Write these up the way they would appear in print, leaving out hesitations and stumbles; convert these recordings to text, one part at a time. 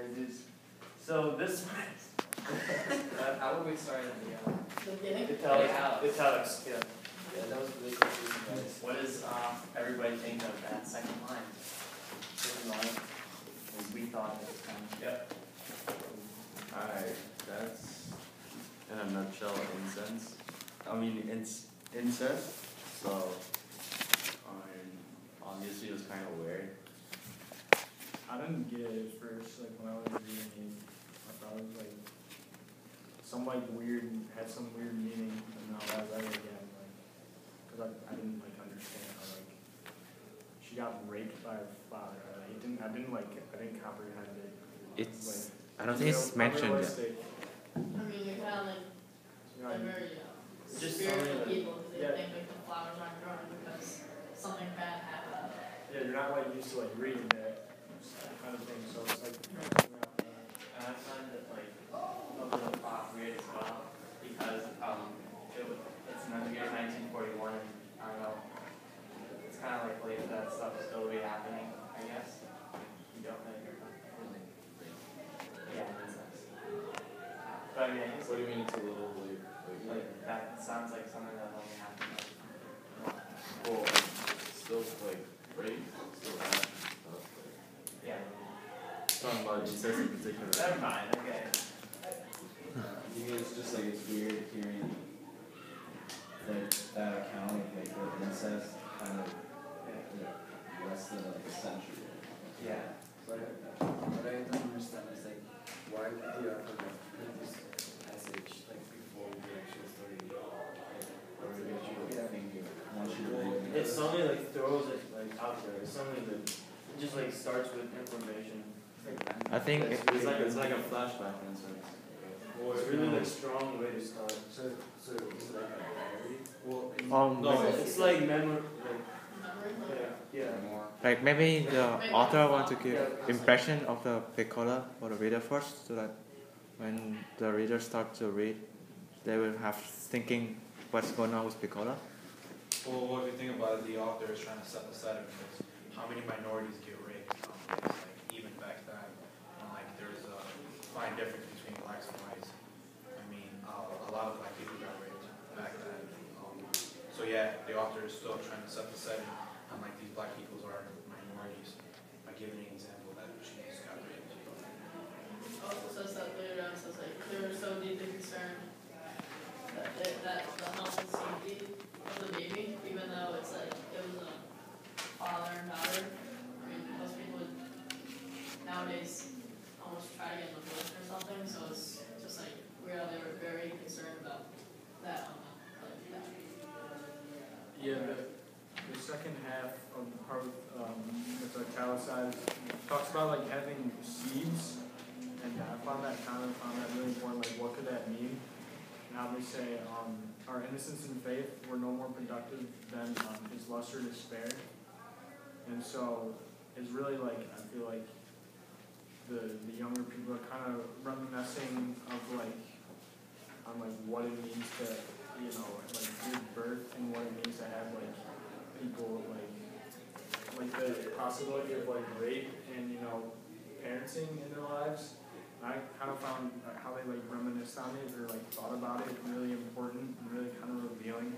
dudes. So this How would we start at the italics, yeah. Yeah, that was really confusing, guys. What does everybody think of that second line? Second line, as we thought at the time. Yep. Alright, that's in a nutshell incense. I mean, it's incest, so obviously it was kind of weird. I didn't get it at first, like when I was reading it, I thought it was like some like weird, had some weird meaning, and now I read it again, like, cause I didn't like understand how like she got raped by her father. I didn't comprehend it. It's Like, I don't think it's mentioned yet. unrealistic. I mean, you're kind of like Yeah, they're very Just spiritual something that- people because they yeah. think like the flowers aren't growing because something bad happened. Yeah, you're not like used to like reading that kind of thing, so it's like. And I find it like a little weird as well because it's in the year 1941 and I don't know, it's kind of like believe that stuff is still really happening, I guess. You don't think? Yeah, it makes sense. But I mean, What do you mean it's a little late? like that sounds like something that only happened. Well, still like rape, still bad stuff. Yeah. Talking about incest in particular. Never mind. Okay. You mean it's just like it's weird hearing that account of like the incest kind of less than like a century. Yeah. What I don't understand is like, why would the author like put this passage like before the actual story? Or to get you like thinking once you read it. It's something like throws it like out there. It's something that it just like starts with information. I think It's like a flashback in a sense. Well, it's really like strong way to start. So it's like a diary? Well, No, It's like memory. Remember? Yeah. More. like maybe the author want to give impression of the Piccola for the reader first, so that when the reader starts to read, they will have thinking what's going on with Piccola. Well, if you think about it, the author is trying to set the setting because how many minorities get raped nowadays? Like even back then, and like there's a fine difference between blacks and whites. I mean, a lot of black people got raped back then. So yeah, the author is still trying to set the setting, and like these black people are minorities by giving an example that she just got raped. Also says that later on, says like they were so deeply concerned that the health and safety of the baby, even though it's like it was a father and daughter. I mean, most people would nowadays almost try to get an abortion or something. So it's just like weird how they were very concerned about that. Yeah, the second half of the part with italicized talks about like having seeds, and I found that really important. Like, what could that mean? And how they say, our innocence and faith were no more productive than his lust or despair. And so it's really like I feel like the younger people are kind of reminiscing of like on like what it means to like give birth and what it means to have like people like the possibility of like rape and parenting in their lives. And I kind of found how they like reminisced on it or like thought about it really important and really kind of revealing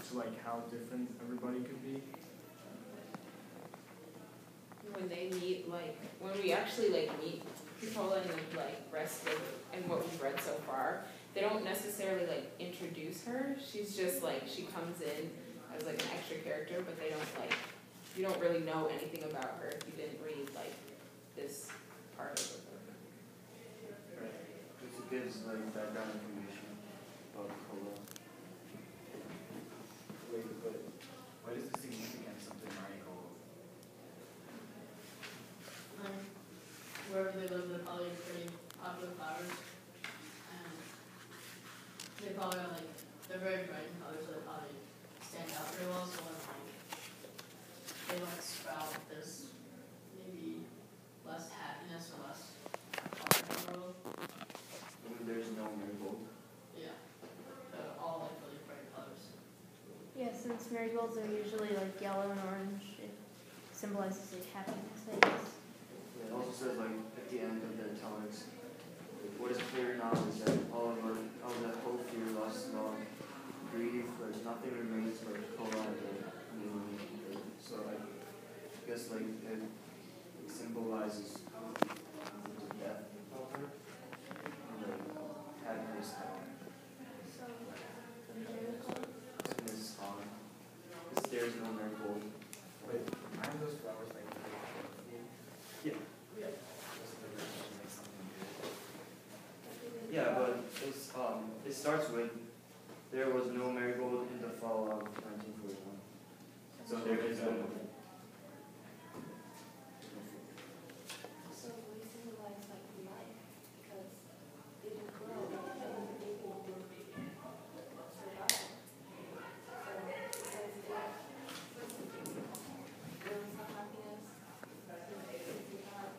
to like how different everybody could be. When they meet, like when we actually like meet people and like rest of and what we've read so far, they don't necessarily like introduce her. She's just like she comes in as like an extra character, but they don't like you don't really know anything about her if you didn't read like this part of the book. Right. Because it gives like background information about Cola. Way to put it. What is the significance of the marigold? Wherever they live, they're probably pretty popular flowers. And they probably are like, they're very bright in colors, so they probably stand out pretty well. So when they don't sprout, there's maybe less happiness or less color in the world. When there's no marigold. Yeah. They're all like really bright colors. Yeah, since marigolds are usually like yellow and orange, it symbolizes like happiness, I guess. It also says like at the end of the on is that all of the hope, fear, lust, love, grief, like nothing remains but Cola and the so I guess like it symbolizes the death of her and like having this So, the miracle. sickness is gone. Because there's no miracle. Wait, aren't those flowers like Yeah. Yeah. just the ritual make something good? Yeah, but it starts with there was no marigold in the fall of 1941. So there is no. So we symbolize like life because they didn't grow and the baby didn't survive. So because it brings some happiness, it's not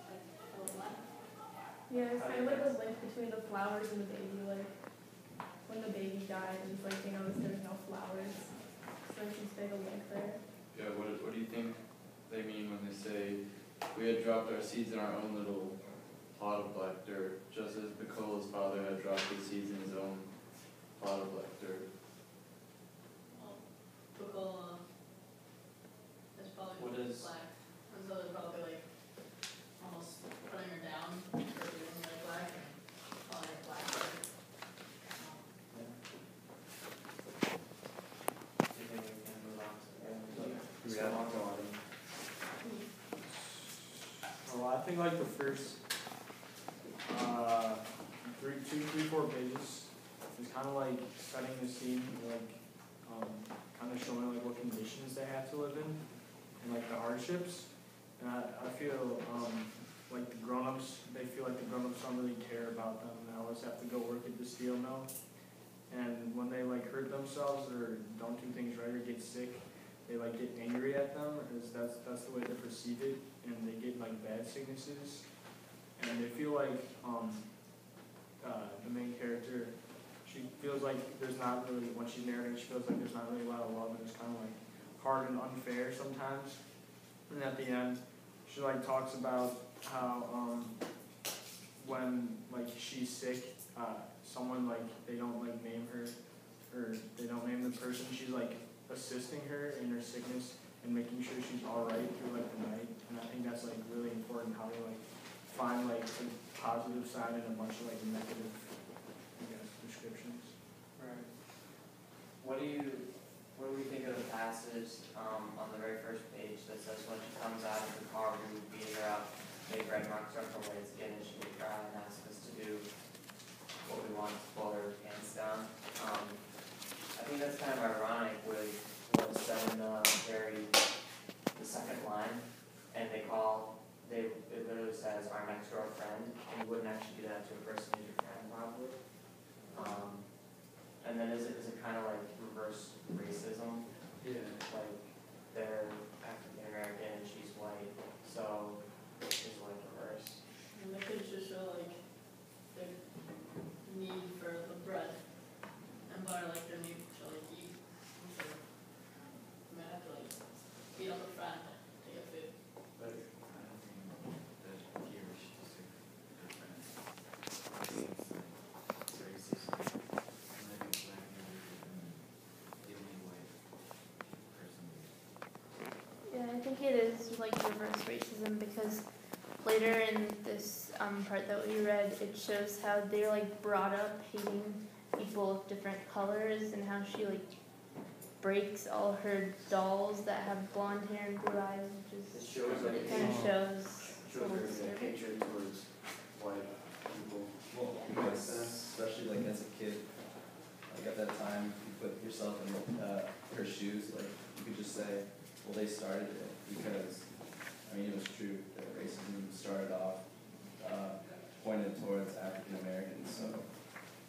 like full of life. Yeah, it's kind of like the link between the flowers and the baby. Like when the baby died, it's like they noticed there's no flowers, so it's just big a link there. Yeah, what do you think they mean when they say we had dropped our seeds in our own little plot of black dirt, just as Bicola's father had dropped his seeds in his own plot of black dirt? Coca-Cola is probably What is- black, and so they're probably like almost putting her down for being like black and calling her black. Do you think we can move on to Yeah. Well, I think like the first 4 pages is kind of like setting the scene, like kind of showing like what conditions they have to live in and like the hardships. And I feel like the grown-ups, they feel like the grown-ups don't really care about them. They always have to go work at the steel mill. And when they like hurt themselves or don't do things right or get sick, they like get angry at them, because that's the way they perceive it, and they get like bad sicknesses, and they feel like the main character, she feels like there's not really, when she's narrating, she feels like there's not really a lot of love, and it's kind of like hard and unfair sometimes. And at the end, she like talks about how when like she's sick, someone like they don't like name her, or they don't name the person, she's like assisting her in her sickness and making sure she's all right through like the night. And I think that's like really important, how they like find like the positive side in a bunch of like negative, I guess, descriptions. Right. What do we think of the passage on the very first page that says when she comes out of the car, we would beat her up, make red marks on her leg, skin, and she would cry and ask us to do what we want to pull her pants down. I think that's kind of ironic with what's said in the second line, and it literally says our next door friend, and you wouldn't actually do that to a person who's your friend probably. And then is it kind of like reverse racism? Yeah. Like they're African American and she's white, so it's like reverse. And they could just show like their need for the bread and butter, like their need to like eat. So you might have to like beat up a friend to get food. But I don't think that he or she is a good friend. It's racist. And I think black people are the only white person. Yeah, I think it is like reverse racism because later in this part that we read, it shows how they're like brought up hating people of different colors and how she like breaks all her dolls that have blonde hair and blue eyes, which It is shows like it kind of shows shows a little her disturbing. hatred towards white people. Well, makes sense, especially like as a kid. Like at that time, you put yourself in her shoes. Like you could just say, well, they started it because, I mean, it was true that racism started off pointed towards African Americans. So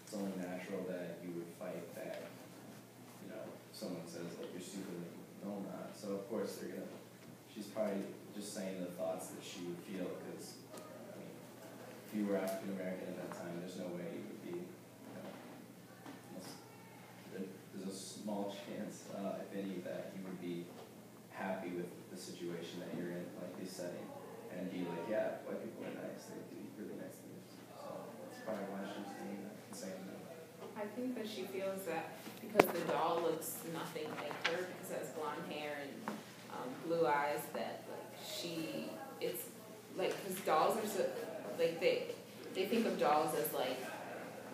it's only natural that you would fight back. You know, someone says like you're stupid. No, I'm not. So of course they're gonna. She's probably just saying the thoughts that she would feel because. I mean, if you were African American at that time, there's no way you would be, you know, there's a small chance, if any, that you would be happy with the situation that you're in, like this setting, and be like, yeah, white people are nice, they do really nice things. So that's probably why think that she feels that because the doll looks nothing like her, because it has blonde hair and blue eyes, that it's like, because dolls are so, like they think of dolls as like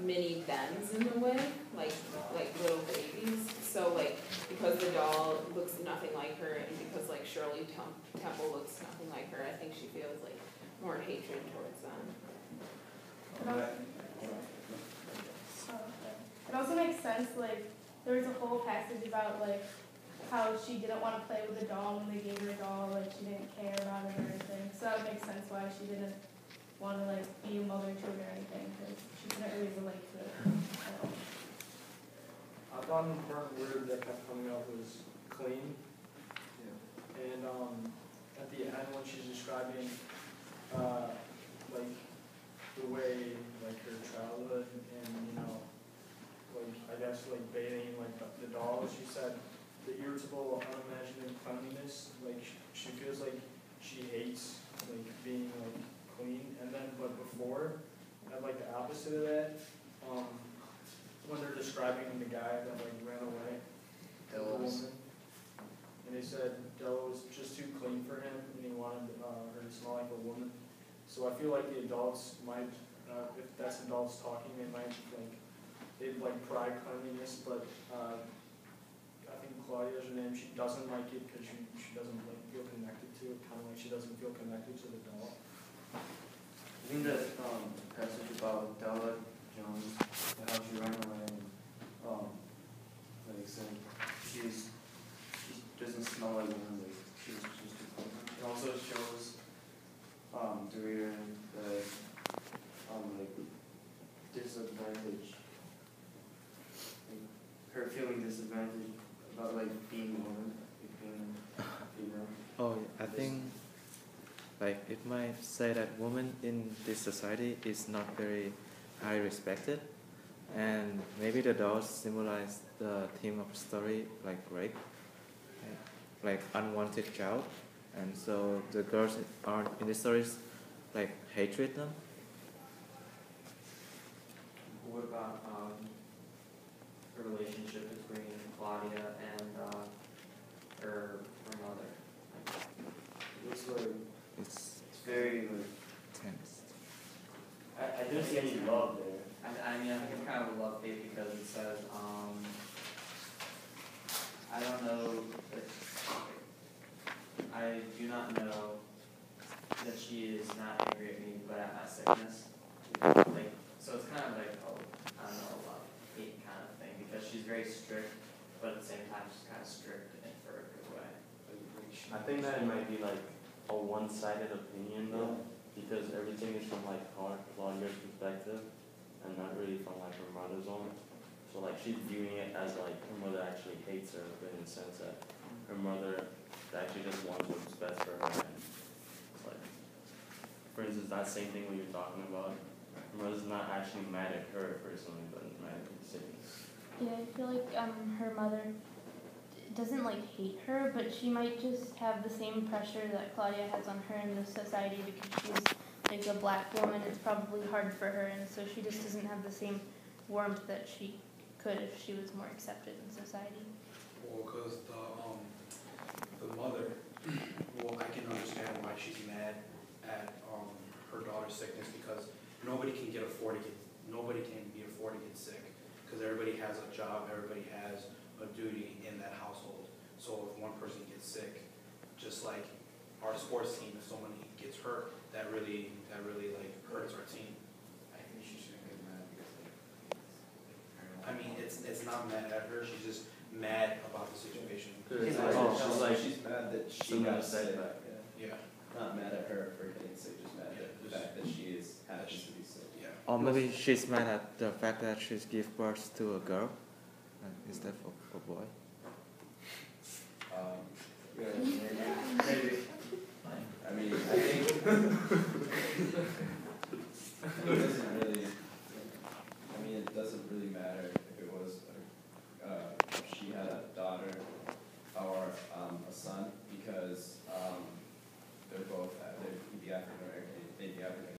mini thems in a way, like little babies. So like, because the doll looks nothing like her, and because like Shirley Temple looks nothing like her, I think she feels like more hatred towards them. It also makes sense, like, there was a whole passage about, like, how she didn't want to play with the doll when they gave her a doll, like, she didn't care about it or anything. So that would make sense why she didn't want to, like, be a mother to it or anything, because she couldn't really relate to it at all. I thought an important word that kept coming up was clean. And at the end when she's describing like the way like her childhood and like I guess like bathing like the doll, she said the irritable unimaginative cleanliness, like she feels like she hates like being like clean. And then but before at like the opposite of that, when they're describing the guy that like ran away, the woman, and they said Della was just too clean for him, and he wanted her to smell like a woman. So I feel like the adults might, if that's adults talking, they might they'd like pride cleanliness, but I think Claudia's her name. She doesn't like it because she doesn't like feel connected to it, kind of like she doesn't feel connected to the doll. I think that passage about Della Jones, how she ran away, and like said, she doesn't smell like women, like she's just too clean. It also shows the reader that like disadvantage, like, her feeling disadvantaged about like being a woman, like being female. Oh, I think like it might say that women in this society is not very highly respected, and maybe the dolls symbolize the theme of the story like rape, like unwanted child, and so the girls are in the stories like hatred them. What about the relationship between Claudia and her mother? It looks like It's it's very like tense. I I don't see any love there. I mean, I think it's kind of a love hate because it says, I don't know, I do not know that she is not angry at me, but at my sickness. Like, so it's kind of like, I don't know, a love hate kind of thing, because she's very strict, but at the same time she's kind of strict and for a good way. I think that it might be like a one-sided opinion though, because everything is from like Claudia's perspective, and not really from like her mother's own. So like she's viewing it as like her mother actually hates her, but in the sense that her mother actually just wants what's best for her. And it's like, for instance, that same thing what you're talking about, her mother's not actually mad at her personally, but mad at the sickness. Yeah, I feel like her mother doesn't like hate her, but she might just have the same pressure that Claudia has on her in the society because she's like a black woman. It's probably hard for her, and so she just doesn't have the same warmth that she could if she was more accepted in society. Well, because the mother, well, I can understand why she's mad at her daughter's sickness, because nobody can afford to get sick, because everybody has a job, everybody has a duty in that household. So if one person gets sick, just like our sports team, if someone gets hurt, that really like hurts our team. I think she shouldn't get mad because I mean, it's not mad at her, she's just mad about the situation. she's mad that she got sick. Yeah. Not mad at her for getting sick, just mad at the fact that she happens to be sick. Yeah. Or maybe she's mad at the fact that she's give birth to a girl instead of a boy. Yeah, maybe. I mean, I think